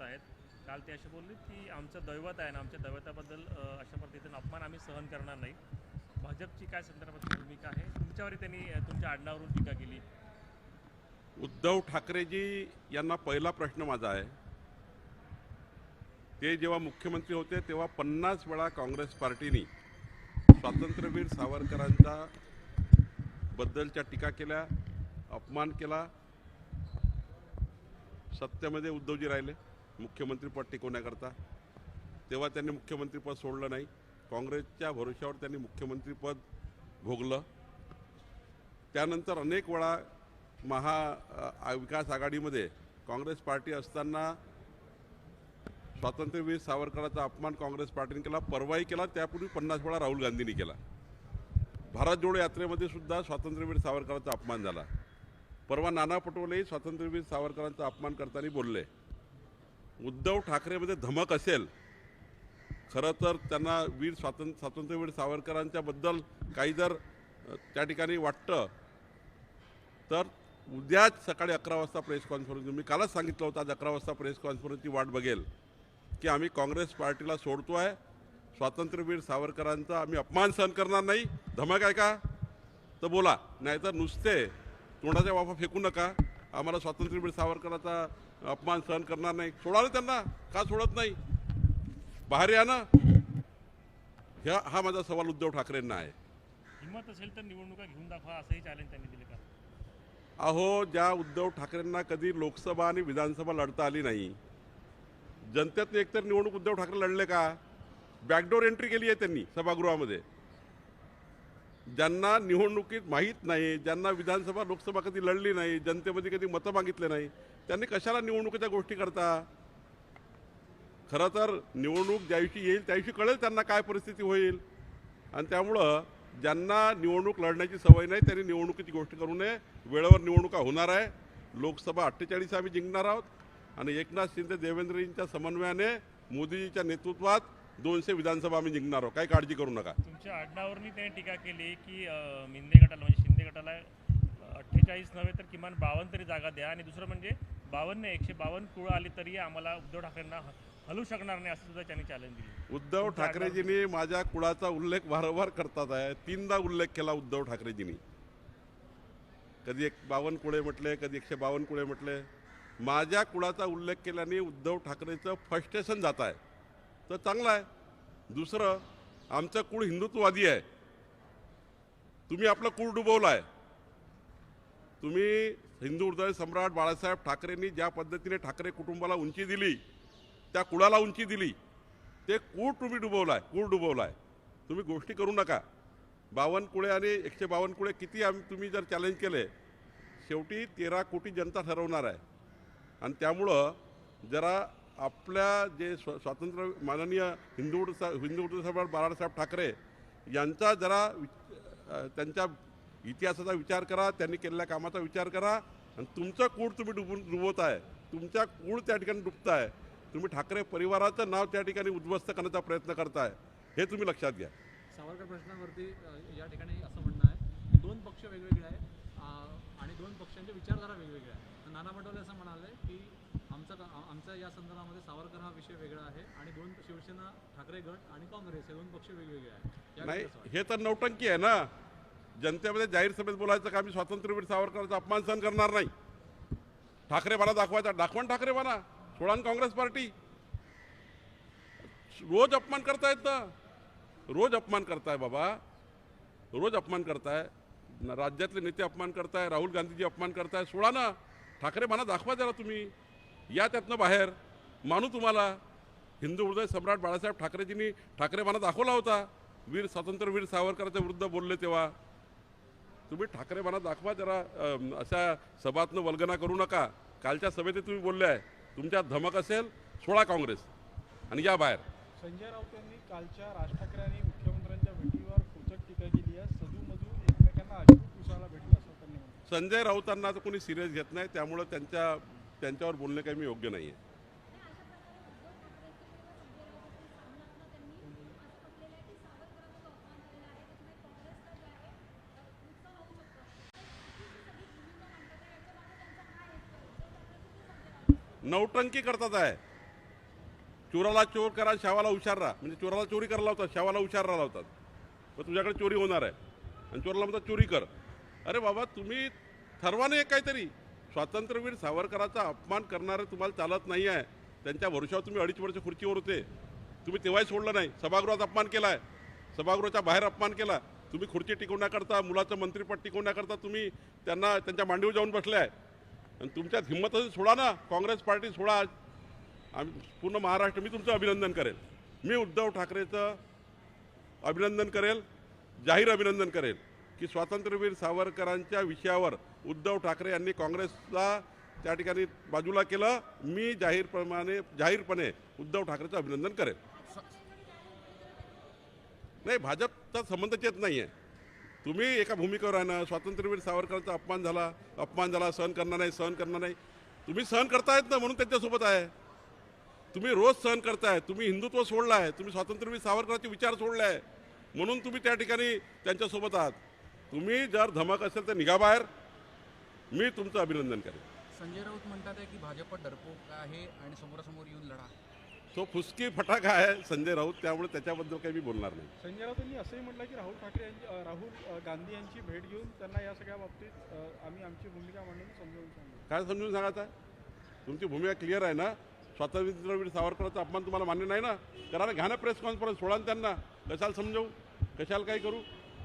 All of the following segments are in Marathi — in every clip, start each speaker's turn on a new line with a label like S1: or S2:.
S1: आहेत. काल ते असे बोलले की आमचं दैवत आहे ना, आमच्या दैवताबद्दल अशा पद्धतीने अपमान आम्ही सहन करणार नाही. भाजपची काय संदर्भात भूमिका आहे? तुमच्यावरही त्यांनी तुमच्या आडनावावरून टीका केली.
S2: उद्धव ठाकरेजी यांना पहिला प्रश्न माझा आहे, ते जेव्हा मुख्यमंत्री होते तेव्हा 50 वेळा काँग्रेस पार्टीने स्वातंत्र्यवीर सावरकरांचा बद्दलच्या टीका केल्या, अपमान केला. सत्तेमध्ये उद्धवजी राहिले मुख्यमंत्रीपद टिकवण्याकरता. तेव्हा त्यांनी मुख्यमंत्रीपद सोडलं नाही. काँग्रेसच्या भरोश्यावर त्यांनी मुख्यमंत्रीपद भोगलं. त्यानंतर अनेक वेळा महाविकास आघाडीमध्ये काँग्रेस पार्टी असताना स्वातंत्र्यवीर सावरकरांचा अपमान काँग्रेस पार्टीने केला, परवाही केला. त्यापूर्वी 50 वेळा राहुल गांधींनी केला. भारत जोडो यात्रेमध्ये सुद्धा स्वातंत्र्यवीर सावरकरांचा अपमान झाला. परवा नाना पटोलेही स्वातंत्र्यवीर सावरकरांचा अपमान करताना बोलले. उद्धव ठाकरेमध्ये धमक असेल, खरं तर त्यांना स्वातंत्र्यवीर सावरकरांच्या बद्दल काही जर त्या ठिकाणी वाटतं तर उद्याच सकाळी 11 वाजता प्रेस कॉन्फरन्स, मी कालच सांगितलं होतं आज 11 वाजता प्रेस कॉन्फरन्सची वाट बघेल की आम्ही काँग्रेस पार्टीला सोडतो आहे. स्वातंत्र्यवीर सावरकरांचा आम्ही अपमान सहन करणार नाही. धमक आहे का तर बोला, नाहीतर नुसते तोंडाच्या वाफा फेकू नका. आम्हाला स्वातंत्र्यवीर सावरकरांचा अपमान सहन करणार नाही. सोडा ना त्यांना, का सोडत नाही? बाहेर या ना. हा माझा सवाल उद्धव ठाकरेंना आहे.
S1: हिंमत असेल तर निवडणुका घेऊन दाखवा असंही चॅलेंज त्यांनी दिले का?
S2: अहो, ज्या उद्धव ठाकरेंना कधी लोकसभा आणि विधानसभा लढता आली नाही, जनतेतनं एकतर निवडणूक उद्धव ठाकरे लढले का? बॅकडोर एंट्री केली आहे त्यांनी सभागृहामध्ये. ज्यांना निवडणुकीत माहीत नाही, ज्यांना विधानसभा लोकसभा कधी लढली नाही, जनतेमध्ये कधी मतं मागितले नाही, त्यांनी कशाला निवडणुकीच्या गोष्टी करता? खरं तर निवडणूक ज्या दिवशी येईल त्या दिवशी कळेल त्यांना काय परिस्थिती होईल. आणि त्यामुळं ज्यांना निवडणूक लढण्याची सवय नाही त्यांनी निवडणुकीची गोष्ट करू नये. वेळेवर निवडणुका होणार आहे. लोकसभा 48 आम्ही जिंकणार आहोत आणि एकनाथ शिंदे देवेंद्रजींच्या समन्वयाने मोदीजीच्या नेतृत्वात 200 विधानसभा आम्ही जिंकणार आहोत. काही काळजी करू नका.
S1: तुमच्या आडनावावरनी त्यांनी टीका केली की मिंदे गटाला म्हणजे शिंदे गटाला 48 नव्हे तर किमान 52 तरी जागा द्या, आणि दुसरं म्हणजे 152 कुळं आली तरी आम्हाला उद्धव ठाकरेंना हलू शकणार नाही असं सुद्धा त्यांनी चॅलेंज दिली.
S2: उद्धव ठाकरेजींनी माझ्या कुळाचा उल्लेख वारंवार करतात आहे. 3दा उल्लेख केला उद्धव ठाकरेजींनी. कधी 52 कुळे म्हटले, कधी 152 कुळे म्हटले. माझ्या कुळाचा उल्लेख केल्याने उद्धव ठाकरेचं फ्रस्ट्रेशन जात आहे तर चांगलं आहे. दुसरं, आमचं कुळ हिंदुत्ववादी आहे. तुम्ही आपलं कुळ डुबवलं आहे. तुम्ही हिंदू हृदय सम्राट बाळासाहेब ठाकरेंनी ज्या पद्धतीने ठाकरे कुटुंबाला उंची दिली, त्या कुळाला उंची दिली, ते कूळ तुम्ही डुबवलाय, कूळ डुबवलाय. तुम्ही गोष्टी करू नका. 52 कुळे आणि 152 कुळे किती तुम्ही जर चॅलेंज केले, शेवटी 13 कोटी जनता ठरवणार आहे. आणि त्यामुळं जरा आपल्या जे स्वातंत्र्य माननीय हिंदू हृदय सम्राट बाळासाहेब ठाकरे यांचा जरा त्यांच्या इतिहासाचा विचार करा, त्यांनी केलेल्या कामाचा विचार करा. आणि तुमचं कूळ तुम्ही डुबवत आहे, तुमच्या कूळ त्या ठिकाणी डुबताय. तुम्ही ठाकरे परिवाराचं नाव त्या ठिकाणी उद्ध्वस्त करण्याचा प्रयत्न करताय, हे तुम्ही लक्षात घ्या.
S3: सावरकर प्रश्नावरती या ठिकाणी असं म्हणणं आहे की 2 पक्ष वेगवेगळे आहेत आणि 2 पक्षांच्या विचारधारा वेगवेगळ्या आहेत. नाना पटोले असं म्हणाले की आमचा या संदर्भामध्ये सावरकर हा विषय वेगळा आहे आणि 2 शिवसेना, ठाकरे गट आणि काँग्रेस हे 2 पक्ष वेगवेगळे आहेत.
S2: नाही, हे तर नौटंकी आहे ना. जनतेमध्ये जाहीर सभेत बोलायचं का आम्ही स्वातंत्र्यवीर सावरकरांचा अपमान सहन करणार नाही. ठाकरेपणा दाखवायचा, दाखवण ठाकरेपणा. सोडा काँग्रेस पार्टी. रोज अपमान करतायत ना, रोज अपमान करताय बाबा, रोज अपमान करताय. राज्यातले नेते अपमान करताय, राहुल गांधीजी अपमान करताय. सोडा ना, ठाकरेपणा दाखवा जरा तुम्ही. या त्यातनं बाहेर. मानू तुम्हाला. हिंदू हृदय सम्राट बाळासाहेब ठाकरेजींनी ठाकरेपणा दाखवला होता. स्वातंत्र्यवीर सावरकरांच्या विरुद्ध बोलले तेव्हा. तुम्ही ठाकरेपणा दाखवा जरा. अशा सभातनं वल्गना करू नका. कालच्या सभेत तुम्ही बोलले आहे. तुमच्यात धमक असेल, सोडा काँग्रेस आणि या बाहेर.
S4: संजय राऊत यांनी कालच्या राज ठाकरे आणि मुख्यमंत्र्यांच्या भेटीवर खोचक टीका केली आहे. सदूमधून एकमेकांना अश्रू पुसायला भेटलं असं त्यांनी म्हटलं.
S2: संजय राऊतांना तर कोणी सिरियस घेत नाही, त्यामुळं त्यांच्यावर बोलणे काही मी योग्य नाही आहे. नौटंकी करतात आहे. चोराला चोर करा, शावाला हुशार राहा. म्हणजे चोराला चोरी करायला लावतात, शावाला हुशार राहा लावतात. मग तुझ्याकडे चोरी होणार आहे आणि चोराला म्हणतात चोरी कर. अरे बाबा, तुम्ही ठरवा नाही काहीतरी. स्वातंत्र्यवीर सावरकरांचा अपमान करणारं तुम्हाला चालत नाही आहे. त्यांच्या भरोशावर तुम्ही 2.5 वर्ष खुर्चीवर होते. तुम्ही तेव्हाही सोडलं नाही. सभागृहात अपमान केला आहे, सभागृहाच्या बाहेर अपमान केला. तुम्ही खुर्ची टिकवण्याकरता, मुलाचं मंत्रिपद टिकवण्याकरता तुम्ही त्यांना त्यांच्या मांडीवर जाऊन बसले आहे. आणि तुमच्यात हिंमत असेल सोडा ना, काँग्रेस पार्टी सोडा. आम्ही पूर्ण महाराष्ट्र, मी तुमचं अभिनंदन करेल. मी उद्धव ठाकरेचं अभिनंदन करेल, जाहीर अभिनंदन करेल की स्वातंत्र्यवीर सावरकरांच्या विषयावर उद्धव ठाकरे यांनी काँग्रेसला त्या ठिकाणी बाजूला केलं. मी जाहीरपणे उद्धव ठाकरेचं अभिनंदन करेल. नाही, भाजपचा संबंधच येत नाही आहे. तुम्ही एका भूमिकेवर आहे ना, स्वातंत्र्यवीर सावरकरांचा अपमान झाला, सहन करणार नाही. तुम्ही सहन करतायत ना, म्हणून त्यांच्यासोबत आहे. तुम्ही रोज सहन करताय. तुम्ही हिंदुत्व सोडलं आहे, तुम्ही स्वातंत्र्यवीर सावरकरांचे विचार सोडले आहे, म्हणून तुम्ही त्या ठिकाणी त्यांच्यासोबत आहात. तुम्ही जर धमक असेल तर निघा बाहेर. मी तुमचं अभिनंदन करेन.
S5: संजय राऊत म्हणतात आहे की भाजप डरपोक आहे आणि समोरासमोर येऊन लढा.
S2: तो फुसकी फटाका आहे संजय राऊत, त्यामुळे त्याच्याबद्दल काही मी बोलणार नाही.
S4: संजय राऊत यांनी असंही म्हटलं की राहुल गांधी यांची भेट घेऊन त्यांना या सगळ्या बाबतीत आम्ही आमची भूमिका मांडून समजावून सांगू.
S2: काय समजून सांगायचं आहे? तुमची भूमिका क्लिअर आहे ना. स्वातंत्र्यवीर सावरकरांचा अपमान तुम्हाला मान्य नाही ना, करा ना, घ्या ना प्रेस कॉन्फरन्स, सोडा ना त्यांना. कशाला समजावू, कशाला काय करू?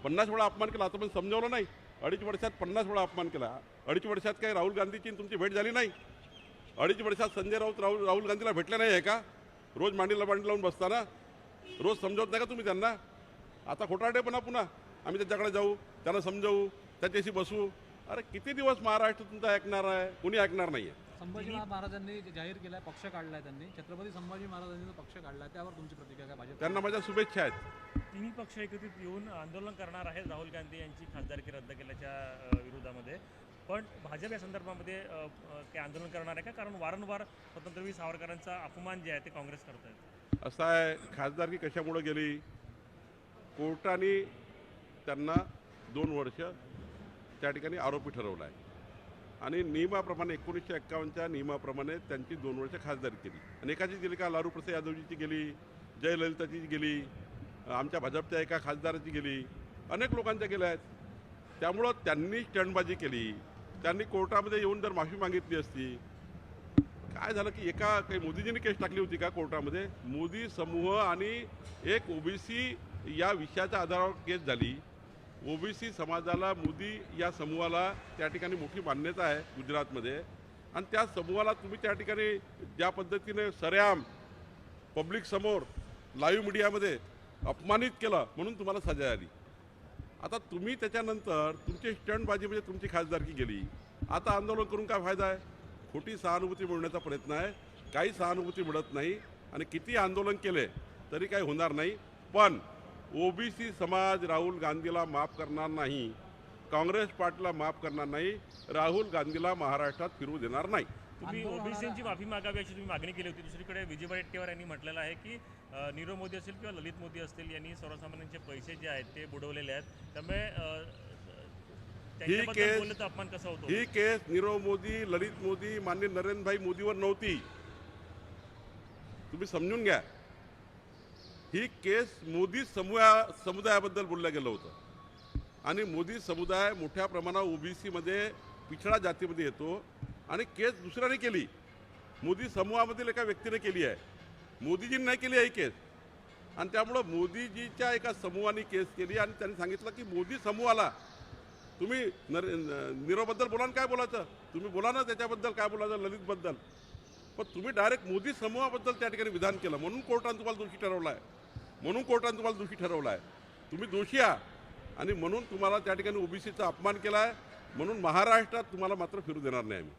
S2: 50 वेळा अपमान केला, आता पण समजावलं नाही. 2.5 वर्षात 50 वेळा अपमान केला. 2.5 वर्षात काही राहुल गांधीची तुमची भेट झाली नाही? 2.5 वर्षात संजय राऊत राहुल गांधीला भेटले नाही आहे का? रोज मांडी लावून बसताना रोज समजावत नाही का तुम्ही त्यांना? आता खोटारडेपणा पुन्हा. आम्ही त्यांच्याकडे जाऊ, त्यांना समजावू, त्याच्याशी बसू. अरे किती दिवस महाराष्ट्र तुमचा ऐकणार आहे? कोणी ऐकणार नाही आहे.
S3: संभाजी महाराजांनी जाहीर केलाय, पक्ष काढलाय त्यांनी, छत्रपती संभाजी महाराजांनी जो पक्ष काढलाय त्यावर तुमची प्रतिक्रिया काय? भाजप
S2: त्यांना माझ्या शुभेच्छा आहेत.
S1: तिन्ही पक्ष एकत्रित येऊन आंदोलन करणार आहेत राहुल गांधी यांची खासदारकी रद्द केल्याच्या विरोधामध्ये. पण भाजप या संदर्भामध्ये काही आंदोलन करणार आहे का? कारण वारंवार स्वातंत्र्यवीर सावरकरांचा अपमान जे आहे ते काँग्रेस करत आहेत.
S2: असं आहे, खासदारकी कशामुळे गेली? कोर्टाने त्यांना 2 वर्ष त्या ठिकाणी आरोपी ठरवला आहे आणि नियमाप्रमाणे 1951च्या नियमाप्रमाणे त्यांची 2 वर्ष खासदारकी केली. अनेकाची गेली का? लालू प्रसाद यादवजीची गेली, जयललिताची गेली, आमच्या भाजपच्या एका खासदाराची गेली, अनेक लोकांच्या गेल्या आहेत. त्यामुळं त्यांनी स्टंटबाजी केली. त्यांनी कोर्टामध्ये येऊन जर माफी मागितली असती. काय झालं की काही मोदीजींनी केस टाकली होती का कोर्टामध्ये? मोदी समूह आणि एक ओबीसी या विषयाच्या आधारावर केस झाली. ओबीसी समाजाला, मोदी या समूहाला त्या ठिकाणी मोठी मान्यता आहे गुजरातमध्ये, आणि त्या समूहाला तुम्ही त्या ठिकाणी ज्या पद्धतीने सरेआम पब्लिक समोर लाईव्ह मीडियामध्ये अपमानित केलं, म्हणून तुम्हाला सजा आली. आता तुम्ही त्याच्यानंतर तुमची स्टंटबाजी म्हणजे तुमची खासदारकी गेली. आता आंदोलन करून काय फायदा आहे? खोटी सहानुभूती मिळवण्याचा प्रयत्न आहे. काही सहानुभूती मिळत नाही आणि किती आंदोलन केले तरी काही होणार नाही. पण ओबीसी समाज राहुल गांधीला माफ करणार नाही, काँग्रेस पार्टीला माफ करणार नाही, राहुल गांधीला महाराष्ट्रात फिरू देणार नाही.
S1: तुम्ही ओबीसींची माफी मागावी अशी तुम्ही मागणी केली होती. दुसरीकडे विजय वडेट्टीवार यांनी म्हटलेलं आहे की नीरव मोदी असेल किंवा ललित मोदी असतील यांनी सर्वसामान्यांचे पैसे जे आहेत ते बुडवलेले आहेत, त्यामुळे त्यांच्याबद्दल बोललं तर अपमान कसा होतो?
S2: ही केस नीरव मोदी, ललित मोदी, माननीय नरेंद्रभाई मोदीवर नव्हती. तुम्ही समजून घ्या. ही केस मोदी समुदायाबद्दल बोललं गेलं होतं आणि मोदी समुदाय मोठ्या प्रमाणात ओबीसीमध्ये पिछडा जातीमध्ये येतो आणि केस दुसऱ्याने केली. मोदी समूहामधील एका व्यक्तीने केली आहे, मोदीजींनी नाही केली आहे ही केस. आणि त्यामुळं मोदीजीच्या एका समूहाने केस केली आणि त्यांनी सांगितलं की मोदी समूहाला तुम्ही नीरवबद्दल बोला ना, काय बोलायचं तुम्ही बोला ना, त्याच्याबद्दल काय बोलायचं ललितबद्दल, पण तुम्ही डायरेक्ट मोदी समूहाबद्दल त्या ठिकाणी विधान केलं, म्हणून कोर्टाने तुम्हाला दोषी ठरवलं आहे. तुम्ही दोषी आहात आणि म्हणून तुम्हाला त्या ठिकाणी ओबीसीचा अपमान केला आहे. म्हणून महाराष्ट्रात तुम्हाला मात्र फिरू देणार नाही आम्ही.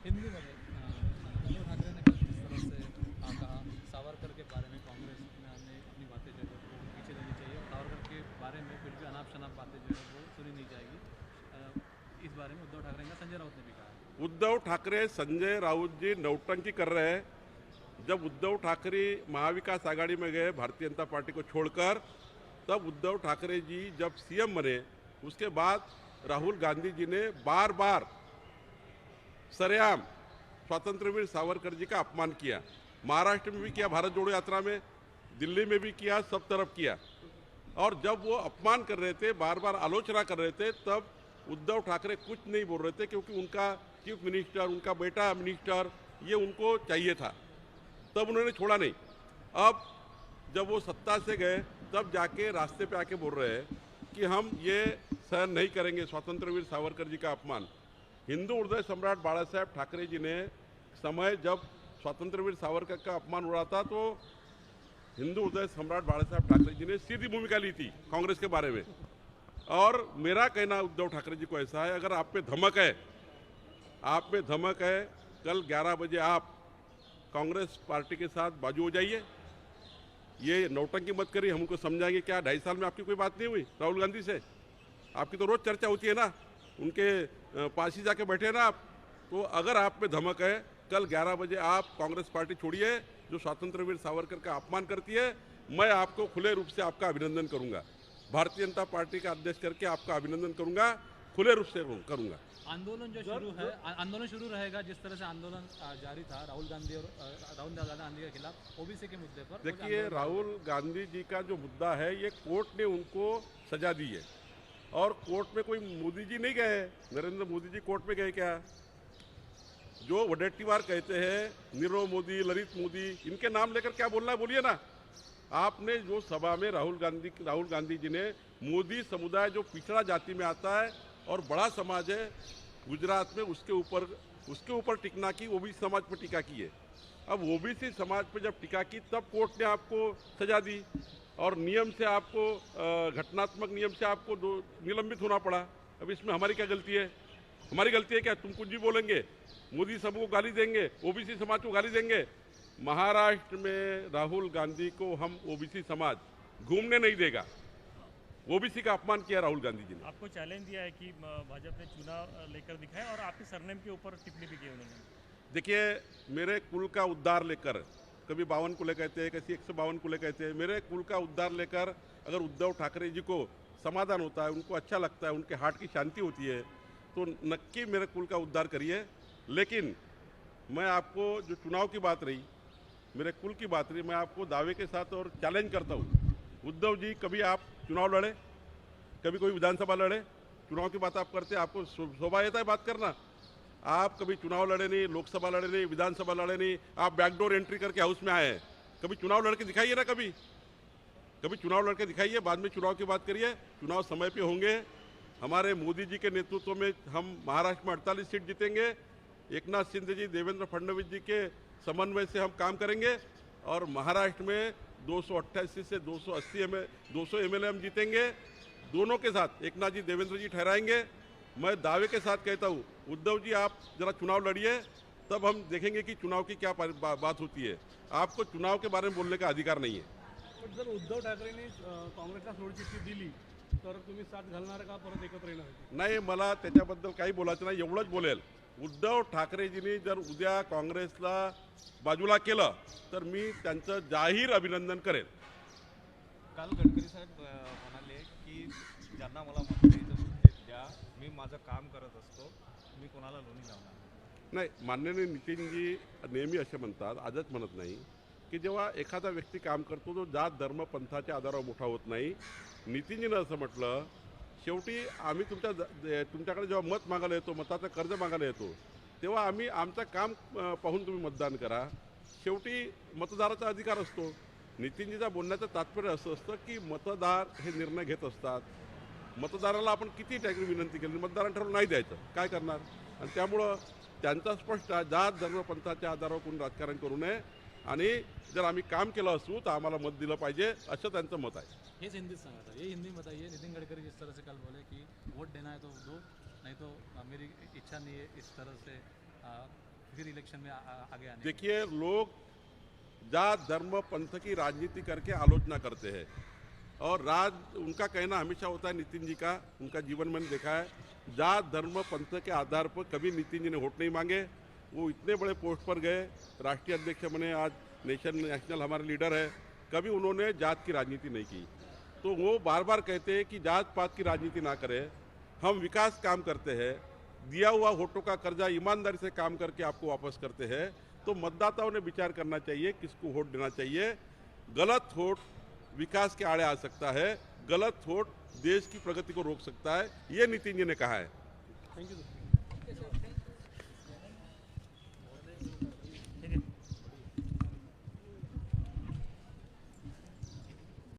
S3: हिंदी में उद्धव ठाकरे ने कल किस तरह से कहा सावरकर के बारे में कांग्रेस ने अपनी बातें जो है वो पीछे लेनी चाहिए और सावरकर के बारे में फिर भी अनाप शनाप बातें जो है वो सुनी नहीं जाएगी, इस बारे में उद्धव ठाकरे का संजय राउत ने भी कहा.
S2: उद्धव ठाकरे, संजय राउत जी नौटंकी कर रहे हैं. जब उद्धव ठाकरे महाविकास आघाड़ी में गए भारतीय जनता पार्टी को छोड़कर, तब उद्धव ठाकरे जी जब सीएम बने उसके बाद राहुल गांधी जी ने बार बार सरेआम स्वातंत्र्यवीर सावरकर जी का अपमान किया. महाराष्ट्र में भी किया, भारत जोड़ो यात्रा में, दिल्ली में भी किया, सब तरफ किया। और जब वो अपमान कर रहे थे, बार बार आलोचना कर रहे थे, तब उद्धव ठाकरे कुछ नहीं बोल रहे थे, क्योंकि उनका चीफ मिनिस्टर, उनका बेटा मिनिस्टर, ये उनको चाहिए था, तब उन्होंने छोड़ा नहीं। अब जब वो सत्ता से गए, तब जाके रास्ते पे आके बोल रहे हैं कि हम ये सहन नहीं करेंगे स्वातंत्रवीर सावरकर जी का अपमान। हिंदू हृदय सम्राट बाला साहेब ठाकरे जी ने समय जब स्वातंत्रवीर सावरकर का अपमान हो रहा था, तो हिंदू हृदय सम्राट बाला साहेब ठाकरे जी ने सीधी भूमिका ली थी कांग्रेस के बारे में। और मेरा कहना उद्धव ठाकरे जी को ऐसा है, अगर आप पे धमक है, आप में धमक है, कल 11 बजे आप कांग्रेस पार्टी के साथ बाजू हो जाइए। ये नौटंकी मत करिए, हम उनको समझाएंगे। क्या 2.5 साल में आपकी कोई बात नहीं हुई राहुल गांधी से? आपकी तो रोज चर्चा होती है ना, उनके पास ही जाके बैठे ना आप। तो अगर आप में धमक है, कल 11 बजे आप कांग्रेस पार्टी छोड़िए, जो स्वतंत्रवीर सावरकर का अपमान करती है। मैं आपको खुले रूप से आपका अभिनंदन करूंगा, भारतीय जनता पार्टी का अध्यक्ष करके आपका अभिनंदन करूंगा, खुले रूप से करूंगा।
S3: आंदोलन जो शुरू है, आंदोलन शुरू रहेगा जिस तरह से आंदोलन जारी था राहुल गांधी के खिलाफ ओबीसी के मुद्दे पर।
S2: देखिए, राहुल गांधी जी का जो मुद्दा है, ये कोर्ट ने उनको सजा दी है, और कोर्ट में कोई मोदी जी नहीं गए, नरेंद्र मोदी जी कोर्ट में गए क्या? जो वडेट्टीवार कहते हैं नीरव मोदी, ललित मोदी, इनके नाम लेकर क्या बोलना है बोलिए ना। आपने जो सभा में राहुल गांधी जी ने मोदी समुदाय जो पिछड़ा जाति में आता है और बड़ा समाज है गुजरात में, उसके ऊपर टिकना की, ओबीसी समाज पर टीका की है। अब ओबीसी समाज पर जब टीका की, तब कोर्ट ने आपको सजा दी, और नियम से आपको, घटनात्मक नियम से आपको निलंबित होना पड़ा। अब इसमें हमारी क्या गलती है? हमारी गलती है क्या? तुम कुछ भी बोलेंगे, मोदी सब को गाली देंगे, ओबीसी समाज को गाली देंगे। महाराष्ट्र में राहुल गांधी को हम ओबीसी समाज घूमने नहीं देगा। ओबीसी का अपमान किया राहुल गांधी जी ने।
S1: आपको चैलेंज दिया है कि भाजपा ने चुनाव लेकर दिखाया, और आपके सरनेम के ऊपर टिप्पणी भी की उन्होंने।
S2: देखिए, मेरे कुल का उद्धार लेकर, कभी 52 कुले कहते हैं, किसी 152 कुले कहते हैं, मेरे कुल का उद्धार लेकर अगर उद्धव ठाकरे जी को समाधान होता है, उनको अच्छा लगता है, उनके हार्ट की शांति होती है, तो नक्की मेरे कुल का उद्धार करिए। लेकिन मैं आपको, जो चुनाव की बात रही, मेरे कुल की बात रही, मैं आपको दावे के साथ और चैलेंज करता हूँ, उद्धव जी कभी आप चुनाव लड़े, कभी कोई विधानसभा लड़े, चुनाव की बात आप करते हैं, आपको शोभा येता है बात करना। आप कभी चुनाव लड़े नहीं, लोकसभा लड़े नहीं, विधानसभा लड़े नहीं, आप बैकडोर एंट्री करके हाउस में आए हैं। कभी चुनाव लड़के दिखाइए ना, कभी चुनाव लड़के दिखाइए, बाद में चुनाव की बात करिए। चुनाव समय पे होंगे। हमारे मोदी जी के नेतृत्व में हम महाराष्ट्र में 48 सीट जीतेंगे। एकनाथ शिंदे जी, देवेंद्र फडणवीस जी के समन्वय से हम काम करेंगे, और महाराष्ट्र में 288 से 200 एमएलए हम जीतेंगे। दोनों के साथ एकनाथ जी, देवेंद्र जी ठहराएंगे। मैं दावे के साथ कहता हूँ, उद्धव जी आप जरा चुनाव लड़िए, तब हम देखेंगे कि चुनाव की क्या बात होती है। आपको चुनाव के बारे में बोलने का अधिकार नहीं है।
S4: पण जर उद्धव ठाकरेंनी काँग्रेसला सोडचिठ्ठी दिली तर तुम्ही साथ घालणार का परत एकत्र येण्यासाठी?
S2: नाही, मला त्याच्याबद्दल काही बोलायचं नाही, एवढंच बोलेल। उद्धव ठाकरेजींनी जर उद्या काँग्रेसला बाजूला केलं तर मी त्यांचं जाहीर अभिनंदन करेन।
S6: काल गडकरी साहेब म्हणाले की ज्यांना मला मतभेद द्या, मी माझं काम करत असतो, मी कोणाला लोणी लावणार
S2: नाही, माननीय नितीनजी नेहमी असे म्हणतात, आजच म्हणत नाही, की जेव्हा एखादा व्यक्ती काम करतो तो जात धर्म पंथाच्या आधारावर मोठा होत नाही। नितीनजीनं असं म्हटलं, शेवटी आम्ही तुमच्याकडे जेव्हा मत मागायला येतो, मताचं कर्ज मागायला येतो, तेव्हा आम्ही आमचं काम पाहून तुम्ही मतदान करा। शेवटी मतदाराचा अधिकार असतो। नितीनजीचा बोलण्याचं तात्पर्य असं असतं की मतदार हे निर्णय घेत असतात। मतदाराला आपण किती टॅक्री विनंती केली, मतदारांना ठरवून नाही द्यायचं, काय करणार? आणि त्यामुळं त्यांचा स्पष्ट जात धर्म पंथाच्या आधारावर कोणी राजकारण करू नये, आणि जर आम्ही काम केलं असू तर आम्हाला मत दिलं पाहिजे, असं त्यांचं मत आहे।
S3: हेच हिंदीत सांगा था, ये हिंदी में बताइए। नितिन गडकरी जिस तरह से कल बोले कि वोट देना है तो दो, नहीं तो मेरी इच्छा नहीं है इस तरह से फिर इलेक्शन में आगे आने।
S2: देखिए, लोग जात धर्म पंथ की राजनीति करके आलोचना करते हैं, और उनका कहना हमेशा होता है, नितिन जी का, उनका जीवन मैंने देखा है, जात धर्म पंथ के आधार पर कभी नितिन जी ने वोट नहीं मांगे। वो इतने बड़े पोस्ट पर गए, राष्ट्रीय अध्यक्ष बने, आज नेशनल हमारे लीडर है, कभी उन्होंने जात की राजनीति नहीं की। तो वो बार बार कहते हैं कि जात पात की राजनीति ना करें, हम विकास काम करते हैं, दिया हुआ वोटों का कर्जा ईमानदारी से काम करके आपको वापस करते हैं। तो मतदाताओं ने विचार करना चाहिए किसको वोट देना चाहिए। गलत वोट विकास के आड़े आ सकता है, गलत वोट देश की प्रगति को रोक सकता है, ये नितिन जी ने कहा है।
S4: थँक्यू